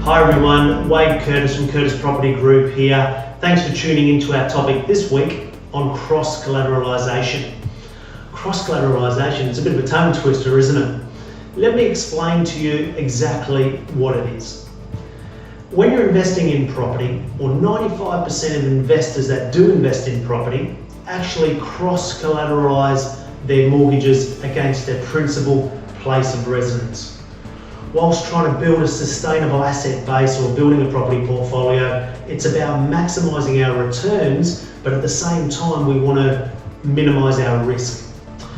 Hi everyone, Wade Curtis from Curtis Property Group here. Thanks for tuning into our topic this week on cross-collateralisation. Cross-collateralisation, it's a bit of a tongue twister, isn't it? Let me explain to you exactly what it is. When you're investing in property, or 95% of investors that do invest in property actually cross-collateralise their mortgages against their principal place of residence. Whilst trying to build a sustainable asset base or building a property portfolio, it's about maximising our returns, but at the same time we want to minimise our risk.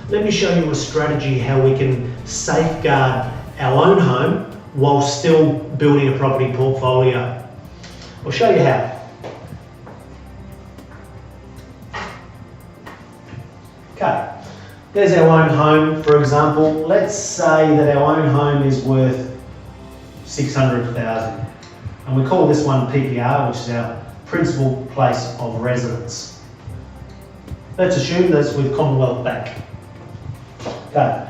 Let me show you a strategy how we can safeguard our own home while still building a property portfolio. I'll show you how. Okay, there's our own home, for example. Let's say that our own home is worth $600,000, and we call this one PPR, which is our principal place of residence. Let's assume that's with Commonwealth Bank. Okay,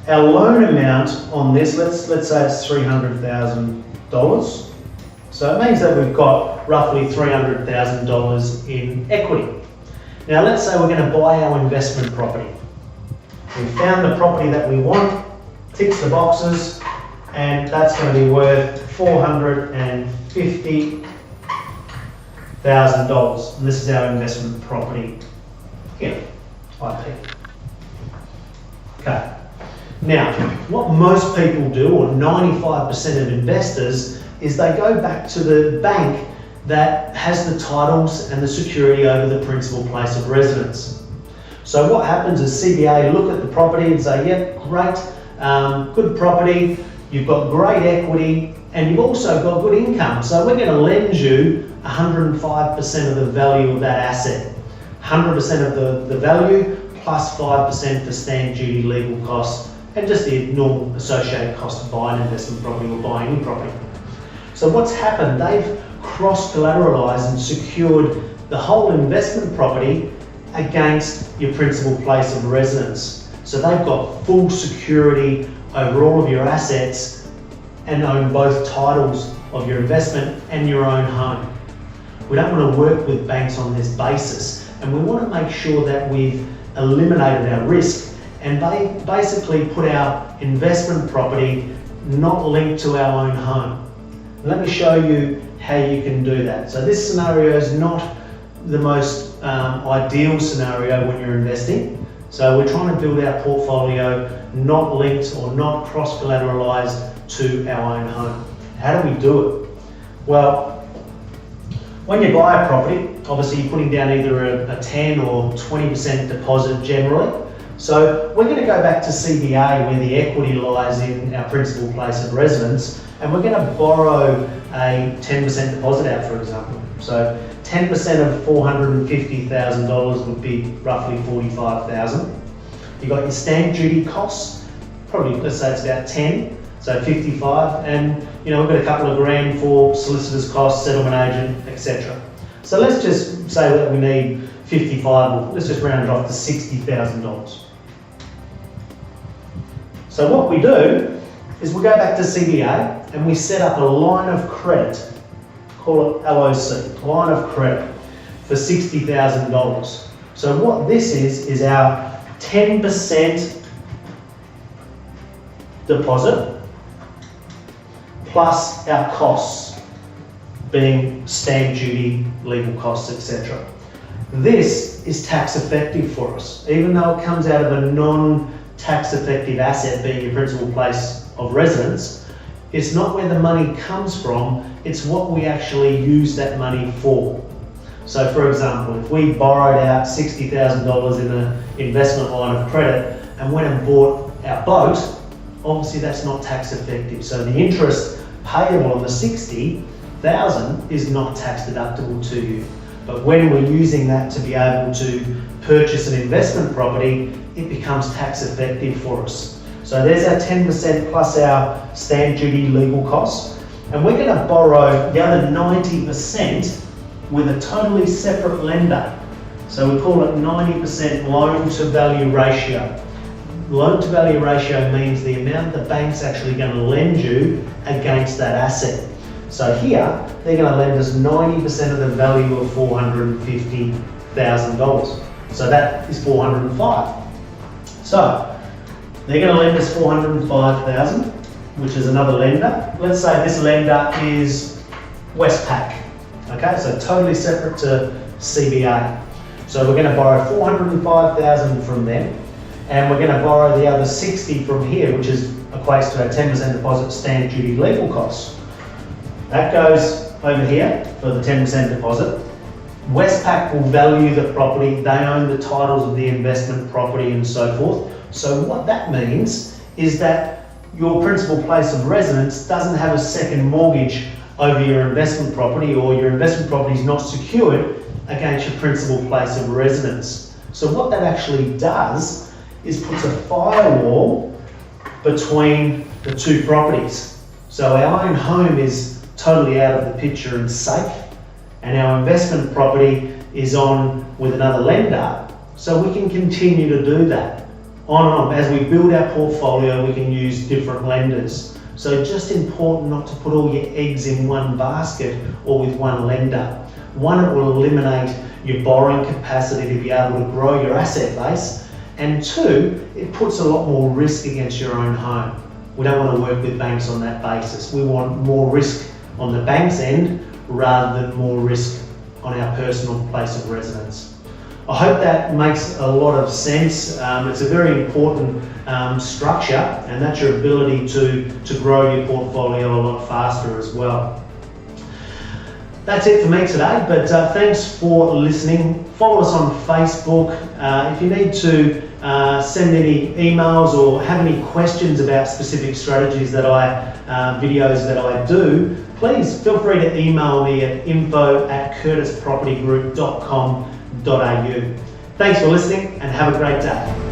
our loan amount on this, let's say it's $300,000. So it means that we've got roughly $300,000 in equity. Now let's say we're going to buy our investment property. We found the property that we want, ticks the boxes, and that's going to be worth $450,000. And this is our investment property here, IP. Okay. Now, what most people do, or 95% of investors, is they go back to the bank that has the titles and the security over the principal place of residence. So what happens is CBA look at the property and say, yep, great, good property, you've got great equity, and you've also got good income. So we're going to lend you 105% of the value of that asset. 100% of the value plus 5% for stamp duty, legal costs, and just the normal associated cost of buying investment property or buying any property. So what's happened, they've cross-collateralised and secured the whole investment property against your principal place of residence. So they've got full security over all of your assets and own both titles of your investment and your own home. We don't want to work with banks on this basis, and we want to make sure that we've eliminated our risk and basically put our investment property not linked to our own home. Let me show you how you can do that. So this scenario is not the most ideal scenario when you're investing. So we're trying to build our portfolio not linked or not cross-collateralised to our own home. How do we do it? Well, when you buy a property, obviously you're putting down either a 10 or 20% deposit generally. So we're going to go back to CBA where the equity lies in our principal place of residence, and we're going to borrow a 10% deposit out, for example. So 10% of $450,000 would be roughly $45,000. You've got your stamp duty costs, probably let's say it's about 10, so 55, and we've got a couple of grand for solicitors' costs, settlement agent, etc. So let's just say that we need 55, or let's just round it off to $60,000. So what we do is we go back to CBA and we set up a line of credit, call it LOC, line of credit, for $60,000. So what this is our 10% deposit plus our costs, being stamp duty, legal costs, etc. This is tax effective for us, even though it comes out of a non-tax effective asset, being your principal place of residence. It's not where the money comes from, it's what we actually use that money for. So for example, if we borrowed out $60,000 in an investment line of credit and went and bought our boat, obviously that's not tax effective. So the interest payable on the $60,000 is not tax deductible to you. But when we're using that to be able to purchase an investment property, it becomes tax effective for us. So there's our 10% plus our stamp duty, legal costs. And we're going to borrow the other 90% with a totally separate lender. So we call it 90% loan to value ratio. Loan to value ratio means the amount the bank's actually going to lend you against that asset. So here, they're going to lend us 90% of the value of $450,000. So that is 405. So they're going to lend us 405,000, which is another lender. Let's say this lender is Westpac. Okay, so totally separate to CBA. So we're going to borrow 405,000 from them, and we're going to borrow the other 60 from here, which equates to our 10% deposit, stamp duty, legal costs. That goes over here for the 10% deposit. Westpac will value the property, they own the titles of the investment property and so forth. So what that means is that your principal place of residence doesn't have a second mortgage over your investment property, or your investment property is not secured against your principal place of residence. So what that actually does is puts a firewall between the two properties. So our own home is totally out of the picture and safe, and our investment property is on with another lender, so we can continue to do that. On and on. As we build our portfolio, we can use different lenders. So just important not to put all your eggs in one basket or with one lender. One, it will eliminate your borrowing capacity to be able to grow your asset base, and two, it puts a lot more risk against your own home. We don't want to work with banks on that basis. We want more risk on the bank's end rather than more risk on our personal place of residence. I hope that makes a lot of sense. It's a very important structure, and that's your ability to grow your portfolio a lot faster as well. That's it for me today, but thanks for listening. Follow us on Facebook. If you need to send any emails or have any questions about specific strategies that videos that I do, please feel free to email me at info@curtispropertygroup.com.au. Thanks for listening and have a great day.